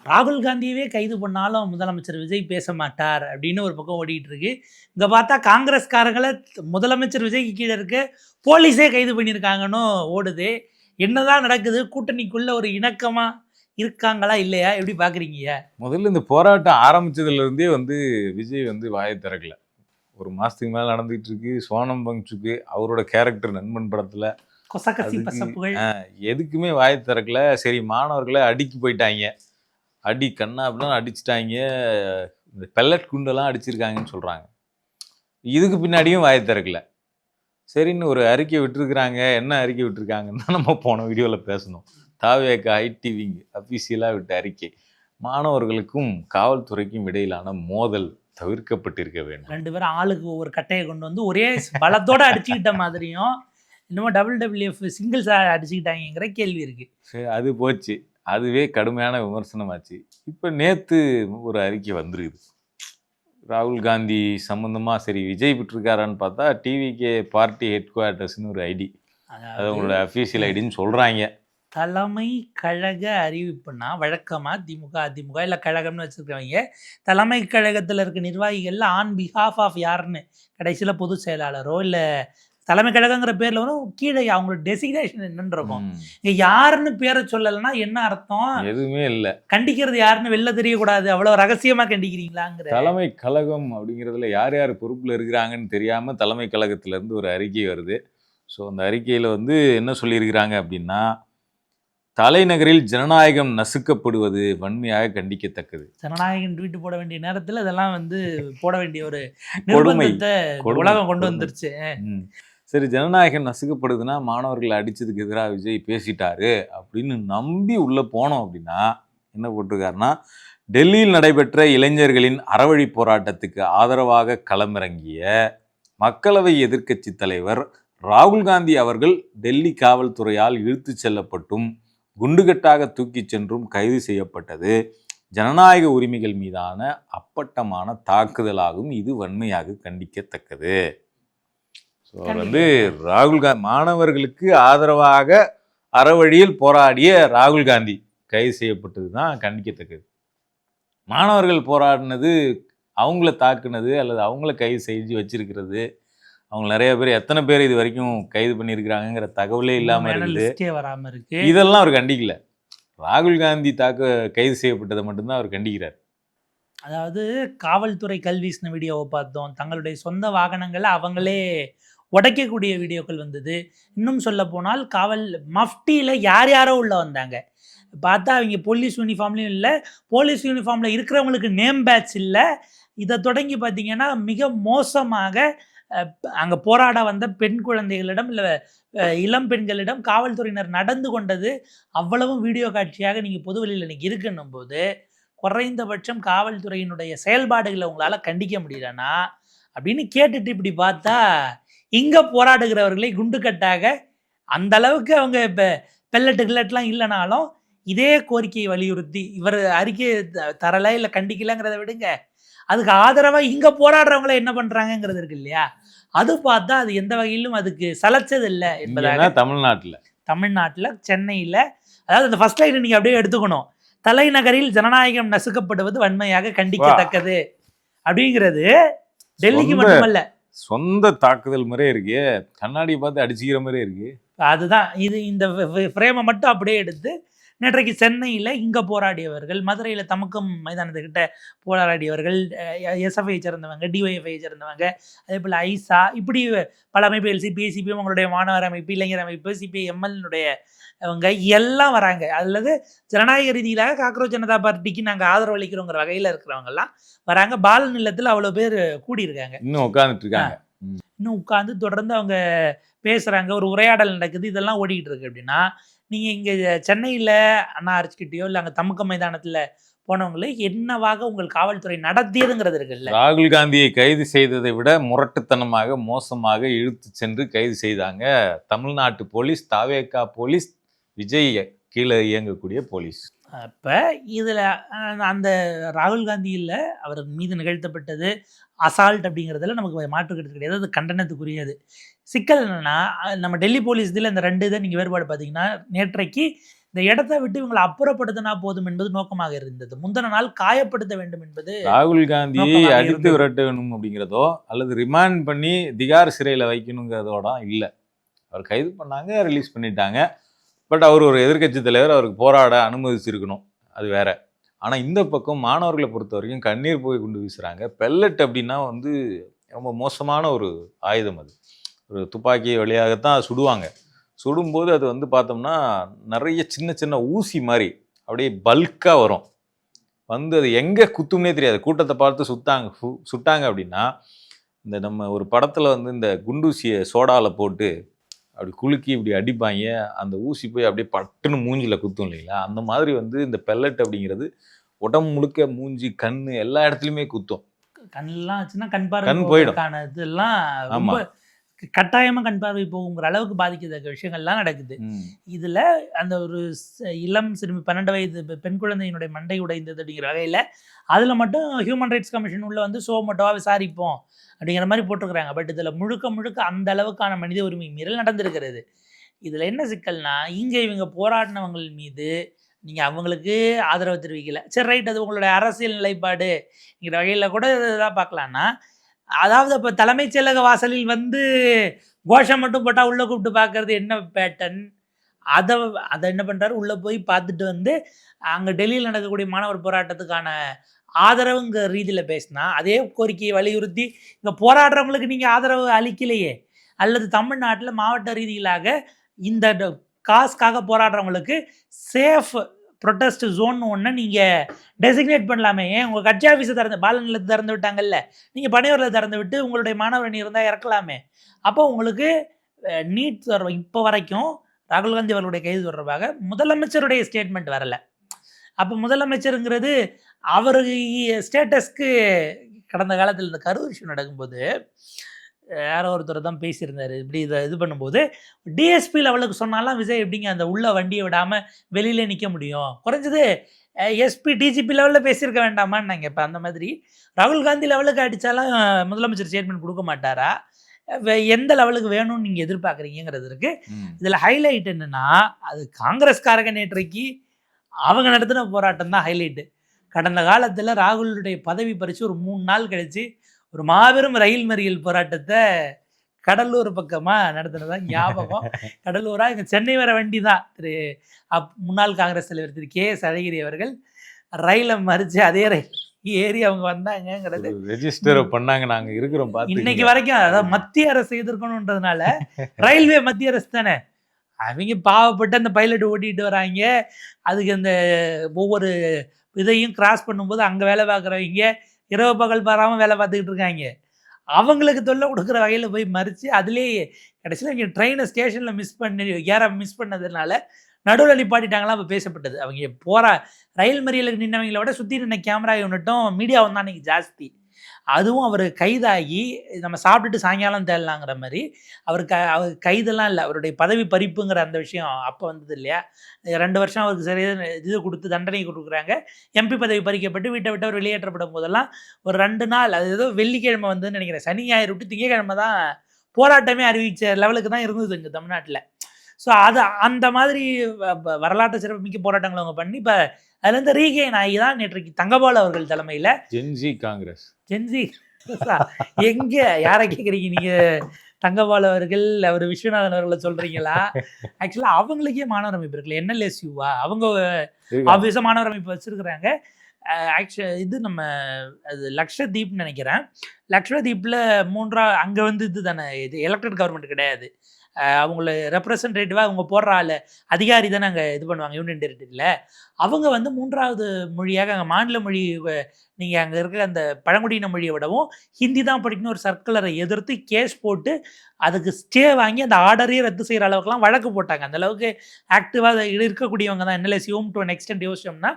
ராகுல் காந்தியவே கைது பண்ணாலும் முதலமைச்சர் விஜய் பேச மாட்டார் அப்படின்னு ஒரு பக்கம் ஓடிட்டு இருக்கு. இங்க பார்த்தா காங்கிரஸ்காரங்களை முதலமைச்சர் விஜய்க்கு கீழே இருக்க போலீஸே கைது பண்ணியிருக்காங்கன்னு ஓடுது. என்னதான் நடக்குது? கூட்டணிக்குள்ள ஒரு இணக்கமா இருக்காங்களா இல்லையா? எப்படி பாக்குறீங்க? முதல்ல இந்த போராட்டம் ஆரம்பிச்சதுல இருந்தே விஜய் வாயை திறக்கல. ஒரு மாசத்துக்கு மேல நடந்துட்டு இருக்கு. சோனம் பங்சுக்கு அவரோட கேரக்டர் நண்பன் படத்துல கொசக்கசி அதுக்கு பசப்புகள் எதுக்குமே வாயை திறக்கல. சரி, மாணவர்களை அடிக்கி போயிட்டாங்க, அடி கண்ணா அப்படிலாம் அடிச்சுட்டாங்க, இந்த பெல்லட் குண்டெல்லாம் அடிச்சிருக்காங்கன்னு சொல்றாங்க. இதுக்கு பின்னாடியும் வாயை திறக்கல. சரின்னு ஒரு அறிக்கை விட்டுருக்குறாங்க. என்ன அறிக்கை விட்டுருக்காங்கன்னு தான் நம்ம போன வீடியோவில் பேசணும். தாவேக ஐடிவிங் அஃபீஷியலாக விட்ட அறிக்கை, மாணவர்களுக்கும் காவல்துறைக்கும் இடையிலான மோதல் தவிர்க்கப்பட்டிருக்க வேண்டும். 2 பேரும் ஆளுக்கு ஒவ்வொரு கட்டையை கொண்டு வந்து ஒரே பலத்தோட அடிச்சுக்கிட்ட மாதிரியும் இன்னமும் WWF சிங்கிள்ஸ் அடிச்சுக்கிட்டாங்கிற கேள்வி இருக்கு. சரி, அது போச்சு. அதுவே கடுமையான விமர்சனமாச்சு. இப்போ நேற்று ஒரு அறிக்கை வந்துருக்குது ராகுல் காந்தி சம்மந்தமாக. சரி, விஜய் விட்டுருக்காரான்னு பார்த்தா டிவிகே பார்ட்டி ஹெட் குவார்ட்டர்ஸ்னு ஒரு ஐடி, அது அவங்களோட அஃபீஷியல் ஐடின்னு சொல்கிறாங்க. தலைமை கழக அறிவிப்புனா வழக்கமாக திமுக அதிமுக இல்லை கழகம்னு வச்சுருக்கவங்க தலைமை கழகத்தில் இருக்க நிர்வாகிகளில் ஆன் பிஹாஃப் ஆஃப் யாருன்னு கடைசியில் பொதுச் செயலாளரோ இல்லை தலைமை கழகங்கிற பேரில் வரும், கீழே அவங்களோட டெசிக்னேஷன் என்னன்னு இருக்கும். இங்கே யாருன்னு பேரை சொல்லலைன்னா என்ன அர்த்தம்? எதுவுமே இல்லை. கண்டிக்கிறது யாருன்னு வெளில தெரியக்கூடாது, அவ்வளோ ரகசியமாக கண்டிக்கிறீங்களாங்கிற. தலைமை கழகம் அப்படிங்கிறதுல யார் யார் பொறுப்பில் இருக்கிறாங்கன்னு தெரியாமல் தலைமை கழகத்திலேருந்து ஒரு அறிக்கை வருது. ஸோ அந்த அறிக்கையில் என்ன சொல்லியிருக்கிறாங்க அப்படின்னா, தலைநகரில் ஜனநாயகம் நசுக்கப்படுவது வன்மையாக கண்டிக்கத்தக்கது. ஜனநாயகம் ட்வீட் போட வேண்டிய நேரத்தில் இதெல்லாம் போட வேண்டிய ஒரு நிர்பந்தத்தை உலகம் கொண்டு வந்துருச்சு. சரி, ஜனநாயகம் நசுக்கப்படுதுன்னா மாணவர்களை அடிச்சதுக்கு எதிராக விஜய் பேசிட்டாரு அப்படின்னு நம்பி உள்ள போனோம் அப்படின்னா என்ன போட்டிருக்காருன்னா, டெல்லியில் நடைபெற்ற இளைஞர்களின் அறவழி போராட்டத்துக்கு ஆதரவாக களமிறங்கிய மக்களவை எதிர்க்கட்சி தலைவர் ராகுல் காந்தி அவர்கள் டெல்லி காவல்துறையால் இழுத்து செல்லப்பட்டும் குண்டுகட்டாக தூக்கிச் சென்றும் கைது செய்யப்பட்டது ஜனநாயக உரிமைகள் மீதான அப்பட்டமான தாக்குதலாகும். இது வன்மையாக கண்டிக்கத்தக்கது. ஸோ ராகுல் காந்தி மாணவர்களுக்கு ஆதரவாக அறவழியில் போராடிய ராகுல் காந்தி கைது செய்யப்பட்டது தான் கண்டிக்கத்தக்கது. மாணவர்கள் போராடினது, அவங்கள தாக்குனது அல்லது அவங்கள கைது செஞ்சு வச்சிருக்கிறது, அவங்க நிறைய பேர் எத்தனை பேர் இது வரைக்கும் கைது பண்ணியிருக்கிறாங்கிற தகவலே இல்லாமல் இருக்கு. இதெல்லாம் அவர் கண்டிக்கல. ராகுல் காந்தி கைது செய்யப்பட்டதை மட்டும்தான் அவர் கண்டிக்கிறார். அதாவது காவல்துறை கல்வீசின வீடியோவை பார்த்தோம், தங்களுடைய சொந்த வாகனங்களை அவங்களே உடைக்கக்கூடிய வீடியோக்கள் வந்தது. இன்னும் சொல்ல போனால் காவல் மஃப்டியில் யார் யாரோ உள்ள வந்தாங்க, பார்த்தா அவங்க போலீஸ் யூனிஃபார்ம்லையும் இல்லை, போலீஸ் யூனிஃபார்மில் இருக்கிறவங்களுக்கு நேம் பேட்ச் இல்லை. இதை தொடங்கி பார்த்தீங்கன்னா மிக மோசமாக அங்கே போராட வந்த பெண் குழந்தைகளிடம் இல்லை இளம் பெண்களிடம் காவல்துறையினர் நடந்து கொண்டது அவ்வளவும் வீடியோ காட்சியாக நீங்கள் பொதுவெளியில் இன்னைக்கு இருக்குன்னும் போது, குறைந்தபட்சம் காவல்துறையினுடைய செயல்பாடுகளை உங்களால் கண்டிக்க முடியலன்னா அப்படின்னு கேட்டுட்டு இப்படி பார்த்தா இங்கே போராடுகிறவர்களை குண்டுக்கட்டாக அந்த அளவுக்கு அவங்க இப்போ பெல்லட்டுலாம் இல்லைனாலும் இதே கோரிக்கையை வலியுறுத்தி இவர் அறிக்கை தரலை இல்லை கண்டிக்கலங்கிறத விடுங்க, அதுக்கு ஆதரவாக இங்கே போராடுறவங்கள என்ன பண்ணுறாங்கங்கிறது இருக்கு இல்லையா? அது பார்த்தா அது எந்த வகையிலும் அதுக்கு சலைச்சது இல்லை என்பதாக தமிழ்நாட்டில் சென்னையில், அதாவது அந்த ஃபர்ஸ்ட் லைன் நீங்கள் அப்படியே எடுத்துக்கணும். தலைநகரில் ஜனநாயகம் நசுக்கப்படுவது வன்மையாக கண்டிக்கத்தக்கது அப்படிங்கிறது டெல்லிக்கு மட்டுமல்ல, சொந்த தாக்குதல் மாதிரியே இருக்கு, கண்ணாடி பார்த்து அடிச்சுக்கிற மாதிரியே இருக்கு. அதுதான் இது. இந்த ஃப்ரேமை மட்டும் அப்படியே எடுத்து நேற்றைக்கு சென்னையில் இங்கே போராடியவர்கள், மதுரையில் தமுக்கம் மைதானத்துக்கிட்ட போராடியவர்கள், எஸ்எஃப்ஐ சேர்ந்தவங்க, டிஒய்எஃப்ஐ சேர்ந்தவங்க, அதே போல் ஐசா, இப்படி பல அமைப்பு, எல்சிபி, சிபிஎம், அவங்களுடைய மாணவர் அமைப்பு, இளைஞர் அமைப்பு, சிபிஐஎம்எல்னுடைய அவங்க எல்லாம் வராங்க. அல்லது ஜனநாயக ரீதியிலாக காக்ரோச் ஜனதா பார்ட்டிக்கு நாங்கள் ஆதரவு அளிக்கிறோங்கிற வகையில் இருக்கிறவங்கெல்லாம் வராங்க. பால் நிலத்தில் அவ்வளோ பேர் கூடியிருக்காங்க, இன்னும் உட்காந்துட்டு இருக்காங்க. இன்னும் உட்காந்து தொடர்ந்து அவங்க பேசுகிறாங்க, ஒரு உரையாடல் நடக்குது, இதெல்லாம் ஓடிக்கிட்டு இருக்கு. அப்படின்னா நீங்கள் இங்கே சென்னையில் அண்ணா ஆர்ச்சிக்கிட்டேயோ இல்லை அங்கே தமுக்க மைதானத்தில் போனவங்களே என்னவாக உங்கள் காவல்துறை நடத்தியதுங்கிறது இருக்குல்ல. ராகுல் காந்தியை கைது செய்ததை விட முரட்டுத்தனமாக மோசமாக இழுத்து சென்று கைது செய்தாங்க தமிழ்நாட்டு போலீஸ், தாவேகா போலீஸ், விஜய் கீழே இயங்கக்கூடிய போலீஸ். அப்போ இதில் அந்த ராகுல் காந்தியில் அவர் மீது நிகழ்த்தப்பட்டது அசால்ட் அப்படிங்கிறதுல நமக்கு மாற்றுக்கிறது கிடையாது, அது கண்டனத்துக்குரியது. சிக்கல் என்னென்னா, நம்ம டெல்லி போலீஸ் இதில் இந்த 2 இதை நீங்கள் வேறுபாடு பார்த்தீங்கன்னா, நேற்றைக்கு இந்த இடத்தை விட்டு இவங்களை அப்புறப்படுத்தினா போதும் என்பது நோக்கமாக இருந்தது. முந்தின நாள் காயப்படுத்த வேண்டும் என்பது ராகுல் காந்தியை நோக்கமாக அடித்து இருந்தது. விரட்ட வேணும் அப்படிங்கிறதோ அல்லது ரிமாண்ட் பண்ணி திகார் சிறையில் வைக்கணுங்கிறதோட இல்லை. அவர் கைது பண்ணாங்க, ரிலீஸ் பண்ணிட்டாங்க. பட் அவர் ஒரு எதிர்க்கட்சி தலைவர், அவருக்கு போராட அனுமதிச்சிருக்கணும், அது வேற. ஆனால் இந்த பக்கம் மாணவர்களை பொறுத்த வரைக்கும் கண்ணீர் போய் கொண்டு வீசுறாங்க. பெல்லட் அப்படின்னா வந்து ரொம்ப மோசமான ஒரு ஆயுதம். அது ஒரு துப்பாக்கி வழியாகத்தான் சுடுவாங்க. சுடும்போது அது வந்து பார்த்தோம்னா நிறைய சின்ன சின்ன ஊசி மாதிரி அப்படியே பல்காக வரும். வந்து அது எங்கே குத்தும்னே தெரியாது. கூட்டத்தை பார்த்து சுட்டாங்க அப்படின்னா, இந்த நம்ம ஒரு படத்தில் வந்து இந்த குண்டூசியை சோடாவில் போட்டு அப்படி குலுக்கி இப்படி அடிப்பாங்க. அந்த ஊசி போய் அப்படியே பட்டுன்னு மூஞ்சில் குத்தும் இல்லைங்களா? அந்த மாதிரி வந்து இந்த பெல்லட் அப்படிங்கிறது உடம்பு முழுக்க மூஞ்சி, கண் எல்லா இடத்துலையுமே குத்தும். கண்ணெல்லாம் ஆச்சுன்னா கண் போயிடும். பார்வைக்கான இதெல்லாம் ரொம்ப கட்டாயமாக கண் பார்வை போகுங்கிற அளவுக்கு பாதிக்கத்தக்க விஷயங்கள்லாம் நடக்குது. இதில் அந்த ஒரு இளம் சிறுமி 12 வயது பெண் குழந்தையினுடைய மண்டை உடைந்தது அப்படிங்கிற வகையில் அதில் மட்டும் ஹியூமன் ரைட்ஸ் கமிஷன் உள்ள வந்து மோட்டோவாக விசாரிப்போம் அப்படிங்கிற மாதிரி போட்டிருக்கிறாங்க. பட் இதில் முழுக்க அந்த அளவுக்கான மனித உரிமை மீறல் நடந்திருக்கிறது. இதில் என்ன சிக்கல்னா, இங்கே இவங்க போராடினவங்கள் மீது நீங்கள் அவங்களுக்கு ஆதரவு தெரிவிக்கல, சரி ரைட், அது உங்களுடைய அரசியல் நிலைப்பாடுங்கிற வகையில் கூட இதாக பார்க்கலான்னா, அதாவது இப்போ தலைமைச் செயலக வாசலில் வந்து கோஷம் மட்டும் போட்டால் உள்ளே கூப்பிட்டு பார்க்கறது என்ன பேட்டர்ன், அதை என்ன பண்ணுறாரு, உள்ளே போய் பார்த்துட்டு வந்து அங்கே டெல்லியில் நடக்கக்கூடிய மாணவர் போராட்டத்துக்கான ஆதரவுங்கிற ரீதியில் பேசினா, அதே கோரிக்கையை வலியுறுத்தி இங்கே போராடுறவங்களுக்கு நீங்கள் ஆதரவு அளிக்கலையே, அல்லது தமிழ்நாட்டில் மாவட்ட ரீதியிலாக இந்த காஸ்க்காக போராடுறவங்களுக்கு சேஃப் ப்ரொட்டஸ்ட் ஜோன் ஒன்று நீங்கள் டெசிக்னேட் பண்ணலாமே. ஏன் உங்கள் கட்சி ஆஃபீஸை பாலநிலத்தை திறந்து விட்டாங்கல்ல, நீங்கள் பனையூரில் திறந்து விட்டு உங்களுடைய மாணவர் அணி இருந்தால் இறக்கலாமே. அப்போ உங்களுக்கு நீட் இப்போ வரைக்கும் ராகுல் காந்தி அவர்களுடைய கைது தொடர்பாக முதலமைச்சருடைய ஸ்டேட்மெண்ட் வரலை. அப்போ முதலமைச்சருங்கிறது அவர் ஸ்டேட்டஸ்க்கு கடந்த காலத்தில் இந்த கரூர் இஷ்யூ நடக்கும்போது யாரோ ஒருத்தர் தான் பேசியிருந்தார். இப்படி இது பண்ணும்போது டிஎஸ்பி லெவலுக்கு சொன்னாலாம் விஜய் எப்படிங்க அந்த உள்ள வண்டியை விடாமல் வெளியிலே நிற்க முடியும், குறைஞ்சது எஸ்பி டிஜிபி லெவலில் பேசியிருக்க வேண்டாமான்னு நாங்கள். இப்போ அந்த மாதிரி ராகுல் காந்தி லெவலுக்கு அடித்தாலும் முதலமைச்சர் ஸ்டேட்மெண்ட் கொடுக்க மாட்டாரா? எந்த லெவலுக்கு வேணும்னு நீங்கள் எதிர்பார்க்குறீங்கிறது இருக்குது. இதில் ஹைலைட் என்னென்னா, அது காங்கிரஸ்காரங்க நேற்றைக்கு அவங்க நடத்தின போராட்டம் தான் ஹைலைட்டு. கடந்த காலத்தில் ராகுலுடைய பதவி பறித்து ஒரு 3 நாள் கழித்து ஒரு மாபெரும் ரயில் மறியல் போராட்டத்தை கடலூர் பக்கமாக நடத்தினதான் ஞாபகம். கடலூராக இங்கே சென்னை வர வண்டி தான் முன்னாள் காங்கிரஸ் தலைவர் திரு KS அழகிரி அவர்கள் ரயிலை மறித்து அதே ரயில் ஏறி அவங்க வந்தாங்கிறது ரெஜிஸ்டர் பண்ணாங்க. நாங்கள் இருக்கிறோம் இன்னைக்கு வரைக்கும். அதாவது மத்திய அரசு எதிர்க்கணுன்றதுனால, ரயில்வே மத்திய அரசு தானே, அவங்க பாவப்பட்டு அந்த பைலட் ஓட்டிகிட்டு வராங்க. அதுக்கு அந்த ஒவ்வொரு இதையும் கிராஸ் பண்ணும்போது அங்கே வேலை பார்க்குறவங்க இரவு பகல் பாராமல் வேலை பார்த்துக்கிட்டு இருக்காங்க. அவங்களுக்கு தொல்லை கொடுக்குற வகையில் போய் மறித்து அதுலேயே கடைசியில் இங்கே ட்ரெயினை ஸ்டேஷனில் மிஸ் பண்ணதுனால நடுவில் நிப்பாட்டிட்டாங்களாம். இப்போ பேசப்பட்டது அவங்க ரயில் மறியலுக்கு நின்றவங்களை விட சுற்றி நின்ன கேமரா யூனிட்டும் மீடியாவும் தான் இன்றைக்கி ஜாஸ்தி. அதுவும் அவர் கைதாகி நம்ம சாப்பிட்டுட்டு சாயங்காலம் தேடலாங்கிற மாதிரி அவர் கைதெல்லாம் இல்லை, அவருடைய பதவி பறிப்புங்கிற அந்த விஷயம் அப்போ வந்தது இல்லையா. 2 வருஷம் அவருக்கு சரியாக இது கொடுத்து தண்டனை கொடுக்குறாங்க. எம்பி பதவி பறிக்கப்பட்டு வீட்டை விட்டு அவர் வெளியேற்றப்படும் போதெல்லாம் ஒரு 2 நாள், அது ஏதோ வெள்ளிக்கிழமை வந்துன்னு நினைக்கிறேன், சனி ஞாயிறு விட்டு திங்கக்கிழமை தான் போராட்டமே அறிவித்த லெவலுக்கு தான் இருந்தது இங்கே தமிழ்நாட்டில். ஸோ அது அந்த மாதிரி வரலாற்று சிறப்புமிக்க போராட்டங்களை அவங்க பண்ணி இப்போ அதுலேருந்து ரீகெயின் ஆகி தான் நேற்றைக்கு தங்கபால் அவர்கள் தலைமையில் ஜென்சி காங்கிரஸ் எங்கே யாரை கேட்குறீங்க நீங்கள்? தங்கபால் அவர்கள், அவர் விஸ்வநாதன் அவர்களை சொல்கிறீங்களா? ஆக்சுவலாக அவங்களுக்கே மாணவர் அமைப்பு இருக்குல்ல, NLSUவா, அவங்க ஆப்வியஸாக மாணவர் அமைப்பு வச்சுருக்குறாங்க. இது நம்ம அது லக்ஷதீப்னு நினைக்கிறேன். லக்ஷதீப்பில் அங்கே வந்து இது தானே, இது எலெக்டட் கவர்மெண்ட் கிடையாது, அவங்கள ரெப்ரசன்டேட்டிவாக அவங்க போடுற அதிகாரி தானே அங்கே இது பண்ணுவாங்க யூனியன் டெரிட்டரியில். அவங்க வந்து 3வது மொழியாக அங்கே மாநில மொழி, நீங்கள் அங்கே இருக்கிற அந்த பழங்குடியின மொழியை விடவும் ஹிந்தி தான் படிக்கணும் ஒரு சர்க்குலரை எதிர்த்து கேஸ் போட்டு அதுக்கு ஸ்டே வாங்கி அந்த ஆர்டரையே ரத்து செய்கிற அளவுக்குலாம் வழக்கு போட்டாங்க. அந்த அளவுக்கு ஆக்டிவாக இருக்கக்கூடியவங்க தான் NLSUவும் டு அன் எக்ஸ்டென்ட் யோசிச்சோம்னா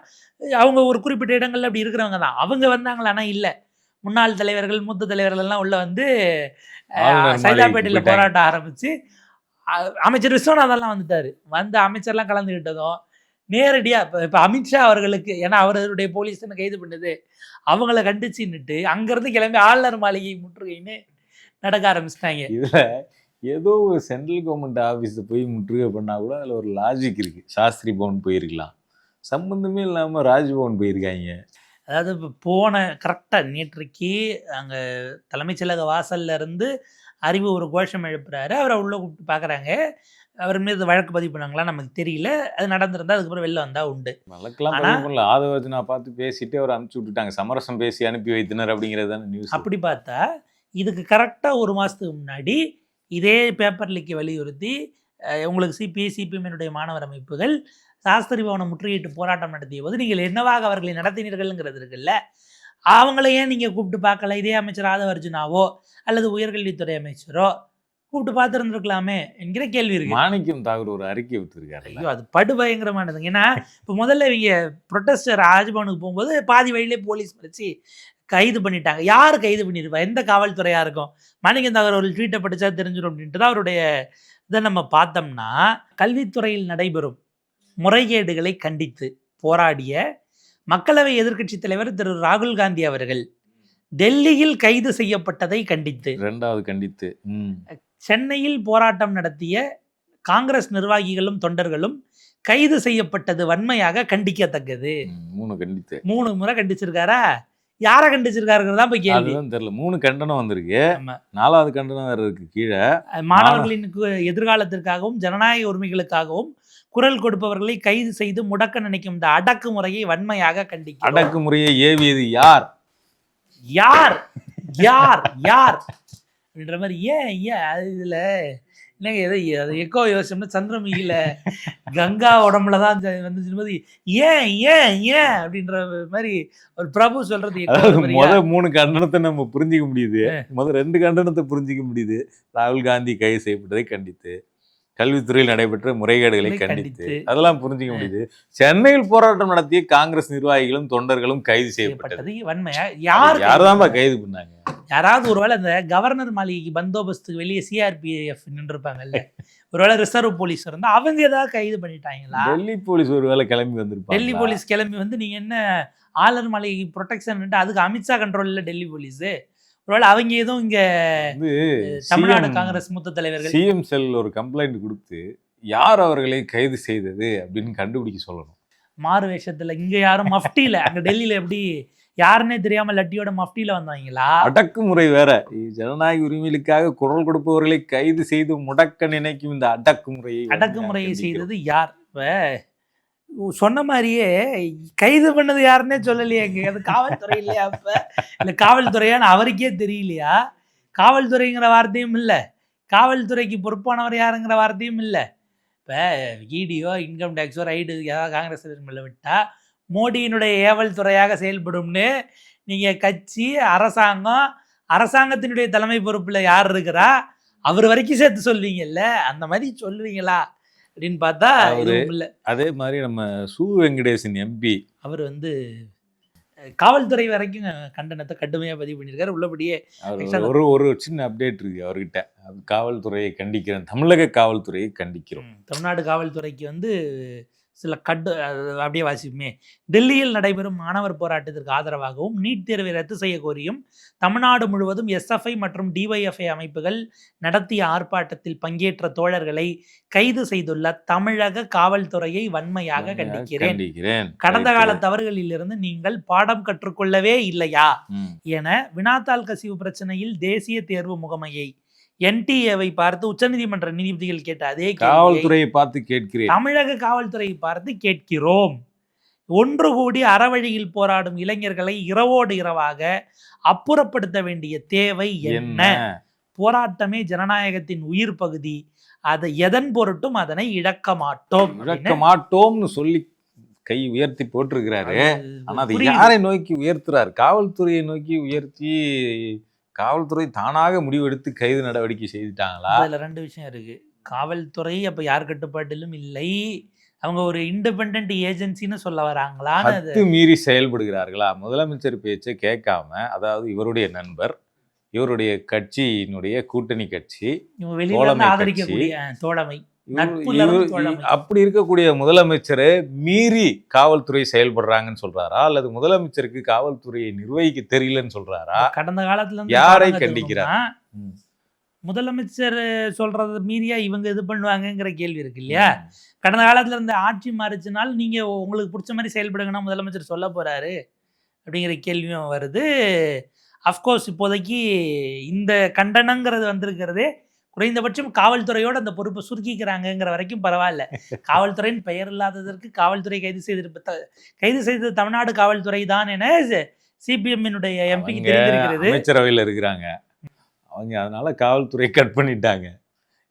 அவங்க ஒரு குறிப்பிட்ட இடங்களில் அப்படி இருக்கிறவங்க தான். அவங்க வந்தாங்களான்னா இல்லை, முன்னாள் தலைவர்கள் மூத்த தலைவர்கள் எல்லாம் உள்ள வந்து சைதாப்பேட்டையில் போராட்டம் ஆரம்பித்து அமைச்சர் விஸ்வநாதெல்லாம் வந்துட்டார். வந்து அமைச்சர்லாம் கலந்துக்கிட்டதும் நேரடியாக இப்போ அமித்ஷா அவர்களுக்கு, ஏன்னா அவருடைய போலீஸ் தானே கைது பண்ணுது, அவங்கள கண்டிச்சுன்னுட்டு அங்கேருந்து கிளம்பி ஆளுநர் மாளிகை முற்றுகைன்னு நடக்க ஆரம்பிச்சிட்டாங்க. இதில் ஏதோ ஒரு சென்ட்ரல் கவர்மெண்ட் ஆஃபீஸை போய் முற்றுகை பண்ணா கூட அதில் ஒரு லாஜிக் இருக்கு. சாஸ்திரி பவன் போயிருக்கலாம், சம்பந்தமே இல்லாமல் ராஜ்பவன் போயிருக்காங்க. அதாவது இப்போ போன கரெக்டாக நேற்றைக்கு அங்கே தலைமைச் செயலக வாசல்ல இருந்து அறிவு ஒரு கோஷம் எழுப்புறாரு. அவரை உள்ள கூப்பிட்டு பார்க்குறாங்க. அவர் மீது வழக்கு பதிவு பண்ணாங்களா நமக்கு தெரியல. அது நடந்திருந்தா அதுக்கப்புறம் வெளில வந்தா உண்டு. வழக்கெல்லாம் ஆனா பதிவு பண்ணல. ஆதவர்ஜுனா பார்த்து பேசிட்டு அவர் அனுப்பிச்சு விட்டுட்டாங்க. சமரசம் பேசி அனுப்பி வைத்தனர் அப்படிங்கிறது தானே நியூஸ். அப்படி பார்த்தா இதுக்கு கரெக்டாக ஒரு மாதத்துக்கு முன்னாடி இதே பேப்பர் லீக்கை வலியுறுத்தி உங்களுக்கு சிபிஐ சிபிஎம்னுடைய மாணவர் அமைப்புகள் சாஸ்திரி பவனை முற்றுகையிட்டு போராட்டம் நடத்திய போது நீங்கள் என்னவாக அவர்களை நடத்தினீர்கள்ங்கிறது இருக்குல்ல, அவங்கள ஏன் நீங்கள் கூப்பிட்டு பார்க்கல? இதே அமைச்சர் ஆதவர்ஜுனாவோ அல்லது உயர்கல்வித்துறை அமைச்சரோ கூப்பிட்டு பார்த்துருந்துருக்கலாமே என்கிற கேள்வி இருக்கு. மாணிக்கம் தாகூர் ஒரு அறிக்கை விட்டுருக்காரு. ஐயோ, அது படுபயங்கரமானதுங்க. ஏன்னா இப்போ முதல்ல இவங்க ப்ரொட்டஸ்டர் ராஜ்பவனுக்கு போகும்போது பாதி வழியிலே போலீஸ் வச்சு கைது பண்ணிட்டாங்க. யார் கைது பண்ணியிருப்பா? எந்த காவல்துறையாக இருக்கும்? மாணிக்கம் தாகூர் ஒரு ட்வீட்டை படித்தா தெரிஞ்சிடும் அப்படின்ட்டு தான் அவருடைய இதை நம்ம பார்த்தோம்னா, கல்வித்துறையில் நடைபெறும் முறைகேடுகளை கண்டித்து போராடிய மக்களவை எதிர்க்கட்சி தலைவர் திரு ராகுல் காந்தி அவர்கள் டெல்லியில் கைது செய்யப்பட்டதை கண்டித்து, இரண்டாவது கண்டித்து சென்னையில் போராட்டம் நடத்திய காங்கிரஸ் நிர்வாகிகளும் தொண்டர்களும் கைது செய்யப்பட்டது வன்மையாக கண்டிக்கத்தக்கது. 3 முறை கண்டிச்சிருக்காரா? யாரை கண்டிச்சிருக்காருங்கிறதா போய் கேள்வி. தெரியல. 3 கண்டனம் வந்திருக்கு. ஆமா. 4வது கண்டனம் வேற இருக்கு கீழே. மாணவர்களின் எதிர்காலத்திற்காகவும் ஜனநாயக உரிமைகளுக்காகவும் குரல் கொடுப்பவர்களை கைது செய்து முடக்க நினைக்கும் இந்த அடக்குமுறையை வன்மையாக கண்டிக்கிறோம். அடக்குமுறையை ஏவியது யார் யார் யார் யார் அப்படின்ற மாதிரி. ஏன் இதுல என்னங்க எதை அது எக்கோ யோசிச்சோம்னா சந்திரமுகியில கங்கா உடம்புல தான் வந்து ஏன் ஏன் ஏன் அப்படின்ற மாதிரி ஒரு பிரபு சொல்றது. முதல் 3 கண்டனத்தை நம்ம புரிஞ்சிக்க முடியுது. முதல் 2 கண்டனத்தை புரிஞ்சிக்க முடியுது. ராகுல் காந்தி கைது செய்யப்பட்டதை கண்டித்து, கல்வித்துறையில் நடைபெற்ற முறைகேடுகளை கண்டித்து, அதெல்லாம் புரிஞ்சிக்க முடியுது. சென்னையில் போராட்டம் நடத்திய காங்கிரஸ் நிர்வாகிகளும் தொண்டர்களும் கைது செய்யப்பட்டது வன்மையா. யார்தான் கைது பண்ணாங்க? யாராவது ஒருவேளை இந்த கவர்னர் மாளிகைக்கு பந்தோபஸ்துக்கு வெளியே சிஆர்பிஎஃப் நின்றுருப்பாங்கல்ல, ஒருவேளை ரிசர்வ் போலீஸ் இருந்தா அவங்க ஏதாவது கைது பண்ணிட்டாங்களா? டெல்லி போலீஸ் ஒருவேளை கிளம்பி வந்திருப்பாங்க. டெல்லி போலீஸ் கிளம்பி வந்து நீங்க என்ன ஆளுநர் மாளிகை ப்ரொடெக்ஷன், அதுக்கு அமித்ஷா கண்ட்ரோல்ல டெல்லி போலீஸ். ஒருவேளை அவங்க எதுவும் இங்க தமிழ்நாடு காங்கிரஸ் மூத்த தலைவர்கள் சிஎம் செல் ஒரு கம்ப்ளைண்ட் கொடுத்து யார் அவர்களை கைது செய்தது அப்படின்னு கண்டுபிடிக்க சொல்லணும். மாறு வேஷத்துல இங்க யாரும் மஃப்டியில, அங்க டெல்லியில எப்படி யாருன்னே தெரியாம லட்டியோட மஃப்டியில வந்தாங்களா? அடக்குமுறை வேற. ஜனநாயக உரிமைகளுக்காக குரல் கொடுப்பவர்களை கைது செய்து முடக்க நினைக்கும் இந்த அடக்குமுறையை செய்தது யார்? சொன்ன மாதிரியே கைது பண்ணது யாருன்னே சொல்லலையே. அது காவல்துறை இல்லையா? அப்ப இல்ல காவல்துறையான்னு அவருக்கே தெரியலையா? காவல்துறைங்கிற வார்த்தையும் இல்லை, காவல்துறைக்கு பொறுப்பானவர் யாருங்கிற வார்த்தையும் இல்லை. இப்போ இடியோ இன்கம் டேக்ஸோ ரைடு ஏதாவது காங்கிரஸ் மேலே விட்டா மோடியினுடைய ஏவல் துறையாக செயல்படும்னு நீங்கள் கட்சி அரசாங்கத்தினுடைய தலைமை பொறுப்பில் யார் இருக்கிறா அவர் வரைக்கும் சேர்த்து சொல்வீங்கல்ல, அந்த மாதிரி சொல்லுவீங்களா அப்படின்னு பார்த்தா இல்லை. அதே மாதிரி நம்ம சு வெங்கடேசன் எம்பி அவர் வந்து காவல்துறை வரைக்கும் கண்டனத்தை கடுமையாக பதிவு பண்ணியிருக்காரு. உள்ளபடியே ஒரு சின்ன அப்டேட் இருக்கு அவர்கிட்ட. காவல்துறையை கண்டிக்கிறேன், தமிழக காவல்துறையை கண்டிக்கிறோம். தமிழ்நாடு காவல்துறைக்கு வந்து சில அப்படியே வாசிப்புமே. டெல்லியில் நடைபெறும் மாணவர் போராட்டத்திற்கு ஆதரவாகவும் நீட் தேர்வை ரத்து செய்ய கோரியும் தமிழ்நாடு முழுவதும் எஸ்எஃப்ஐ மற்றும் டிஒய்எஃப்ஐ அமைப்புகள் நடத்திய ஆர்ப்பாட்டத்தில் பங்கேற்ற தோழர்களை கைது செய்துள்ள தமிழக காவல்துறையை வன்மையாக கண்டிக்கிறேன். கடந்த கால தவறுகளிலிருந்து நீங்கள் பாடம் கற்றுக்கொள்ளவே இல்லையா என வினாத்தாள் கசிவு பிரச்சனையில் தேசிய தேர்வு முகமையை NTAவை பார்த்து உச்சநீதிமன்ற நீதிபதிகள் கேட்ட அதே காவல்துறையை பார்த்து கேட்கிறேன், தமிழக காவல்துறையை பார்த்து கேட்கிறோம். ஒன்று கூடி அறவழியில் போராடும் இளைஞர்களை இரவோடு இரவாக அப்புறப்படுத்த வேண்டிய தேவை என்ன? போராட்டமே ஜனநாயகத்தின் உயிர் பகுதி, அதை எதன் பொருட்டும் அதனை இழக்க மாட்டோம்னு சொல்லி கை உயர்த்தி போட்டிருக்கிறாரு. ஆனா அதை யாரை நோக்கி உயர்த்துறாரு? காவல்துறையை நோக்கி உயர்த்தி காவல்துறை தானாக முடிவெடுத்து கைது நடவடிக்கை செய்துட்டாங்களா? அதுல 2 விஷயம் இருக்கு. காவல்துறை அப்ப யார் கட்டுப்பாட்டிலும் இல்லை, அவங்க ஒரு இண்டிபெண்டன்ட் ஏஜென்சின்னு சொல்ல வராங்களா? மீறி செயல்படுகிறார்களா? முதலமைச்சர் பேச்சை கேட்காம, அதாவது இவருடைய நண்பர், இவருடைய கட்சியினுடைய கூட்டணி கட்சி, தோழமை, அப்படி இருக்கக்கூடிய முதலமைச்சரை மீறி காவல்துறை செயல்படுறாங்கன்னு சொல்றாரா, அல்லது முதலமைச்சருக்கு காவல்துறையை நிர்வகிக்க தெரியலன்னு சொல்றாரா? கடந்த காலத்துல யாரை கண்டிக்கிறார்? முதலமைச்சர் சொல்றத மீறியா இவங்க இது பண்ணுவாங்கங்கிற கேள்வி இருக்கு இல்லையா? கடந்த காலத்துல இருந்த ஆட்சி மாறுச்சுனால் நீங்க உங்களுக்கு பிடிச்ச மாதிரி செயல்படுங்கன்னா முதலமைச்சர் சொல்ல போறாரு அப்படிங்கிற கேள்வியும் வருது. அஃப்கோர்ஸ் இப்போதைக்கு இந்த கண்டனங்கிறது வந்திருக்கிறதே குறைந்தபட்சம் காவல்துறையோட அந்த பொறுப்பை சுருக்கிக்கிறாங்கங்கிற வரைக்கும் பரவாயில்ல. காவல்துறையின் பெயர் இல்லாததற்கு காவல்துறை கைது செய்தது தமிழ்நாடு காவல்துறை தான் என சிபிஎம்மினுடைய எம்பிக்கு தெரிந்திருக்கிறது. அமைச்சரவையில் இருக்கிறாங்க அவங்க, அதனால காவல்துறை கட் பண்ணிட்டாங்க.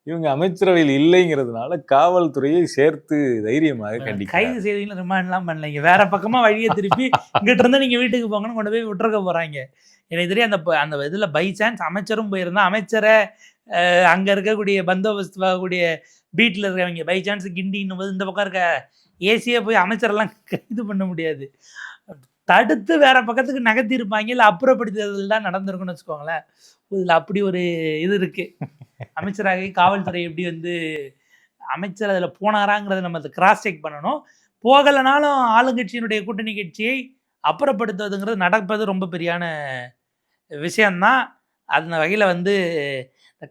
இவங்க அமைச்சரவையில் இல்லைங்கிறதுனால காவல்துறையை சேர்த்து தைரியமாக கண்டிக்க கைது செய்தீங்களா ரிமாண்ட்லாம் பண்ணலைங்க, வேற பக்கமா வழியை திருப்பி இங்கிட்ட இருந்தா நீங்க வீட்டுக்கு போங்கன்னு கொண்டு போய் விட்டுருக்க போறாங்க. எனக்கு தெரியும் அந்த இதுல பை சான்ஸ் அமைச்சரும் போயிருந்தா அமைச்சரை அங்க இருக்கக்கூடிய பந்தோபஸ்து வாங்கக்கூடிய பீட்ல இருக்கவங்க பை சான்ஸ் கிண்டின்னும் போது இந்த பக்கம் இருக்க ஏசியே போய் அமைச்சரெல்லாம் கைது பண்ண முடியாது, தடுத்து வேற பக்கத்துக்கு நகர்த்தி இருப்பாங்க, இல்லை அப்புறப்படுத்துதல் தான் நடந்திருக்குன்னு வச்சுக்கோங்களேன். இதில் அப்படி ஒரு இது இருக்கு. அமைச்சராக காவல்துறை எப்படி வந்து அமைச்சர் அதில் போனாராங்கிறத நம்ம அதை கிராஸ் செக் பண்ணணும். போகலைனாலும் ஆளுங்கட்சியினுடைய கூட்டணி கட்சியை அப்புறப்படுத்துவதுங்கிறது நடப்பது ரொம்ப பெரியான விஷயம்தான். அந்த வகையில் வந்து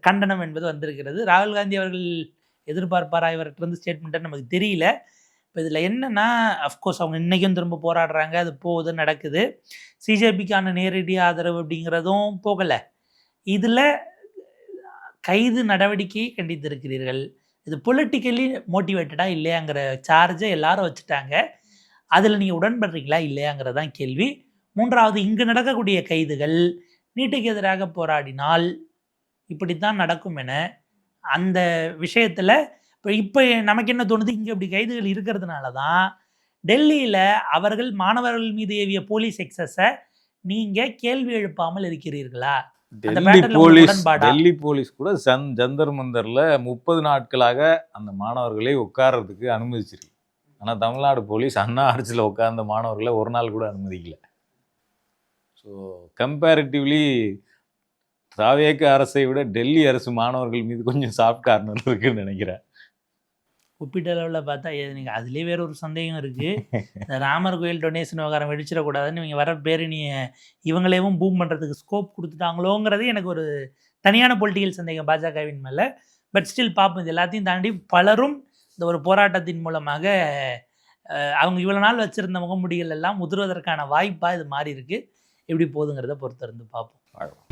கண்டனம் என்பது வந்திருக்கிறது. ராகுல் காந்தி அவர்கள் எதிர்பார்ப்பாரா இவர்கிட்ட இருந்து ஸ்டேட்மெண்ட்டு நமக்கு தெரியல. இப்போ இதில் என்னென்னா அஃப்கோர்ஸ் அவங்க இன்றைக்கும் திரும்ப போராடுறாங்க, அது போகுது நடக்குது. சிஜேபிக்கான நேரடி ஆதரவு அப்படிங்கிறதும் போகலை. இதில் கைது நடவடிக்கையை கண்டித்திருக்கிறீர்கள், இது பொலிட்டிக்கலி மோட்டிவேட்டடாக இல்லையாங்கிற சார்ஜை எல்லாரும் வச்சுட்டாங்க. அதில் நீங்கள் உடன்படுறீங்களா இல்லையாங்கிறது தான் கேள்வி. மூன்றாவது, இங்கு நடக்கக்கூடிய கைதுகள் நீட்டுக்கு எதிராக போராடினால் இப்படித்தான் நடக்கும் என அந்த விஷயத்தில் இப்போ நமக்கு என்ன தோணுது, இங்கே இப்படி கைதுகள் இருக்கிறதுனால தான் டெல்லியில் அவர்கள் மாணவர்கள் மீது ஏவிய போலீஸ் எக்ஸஸை நீங்கள் கேள்வி எழுப்பாமல் இருக்கிறீர்களா? டெல்லி போலீஸ் கூட ஜந்தர் மந்தர்ல 30 நாட்களாக அந்த மாணவர்களை உட்கார்றதுக்கு அனுமதிச்சிருக்கு. ஆனா தமிழ்நாடு போலீஸ் அண்ணா ஆர்ச்சியில் உட்கார்ந்த மாணவர்களை ஒரு நாள் கூட அனுமதிக்கல. ஸோ கம்பேரிட்டிவ்லி தாவேக அரசை விட டெல்லி அரசு மாணவர்கள் மீது கொஞ்சம் சாஃப்ட் கார்னர் இருக்குன்னு நினைக்கிறேன். ஒப்பீட்டளவில் பார்த்தா நீங்கள் அதுலேயே வேற ஒரு சந்தேகம் இருக்குது. இந்த ராமர் கோயில் டொனேஷன் விவகாரம் வெடிச்சிடக்கூடாதுன்னு இவங்க வர பேரணியை இவங்களேவும் பூம் பண்ணுறதுக்கு ஸ்கோப் கொடுத்துட்டாங்களோங்கிறது எனக்கு ஒரு தனியான பொலிட்டிக்கல் சந்தேகம் பாஜகவின் மேலே. பட் ஸ்டில் பார்ப்போம். இது எல்லாத்தையும் தாண்டி பலரும் இந்த ஒரு போராட்டத்தின் மூலமாக அவங்க இவ்வளோ நாள் வச்சுருந்த முகமுடிகள் எல்லாம் உதிர்வதற்கான வாய்ப்பாக இது மாறி இருக்குது. எப்படி போகுதுங்கிறத பொறுத்திருந்து பார்ப்போம்.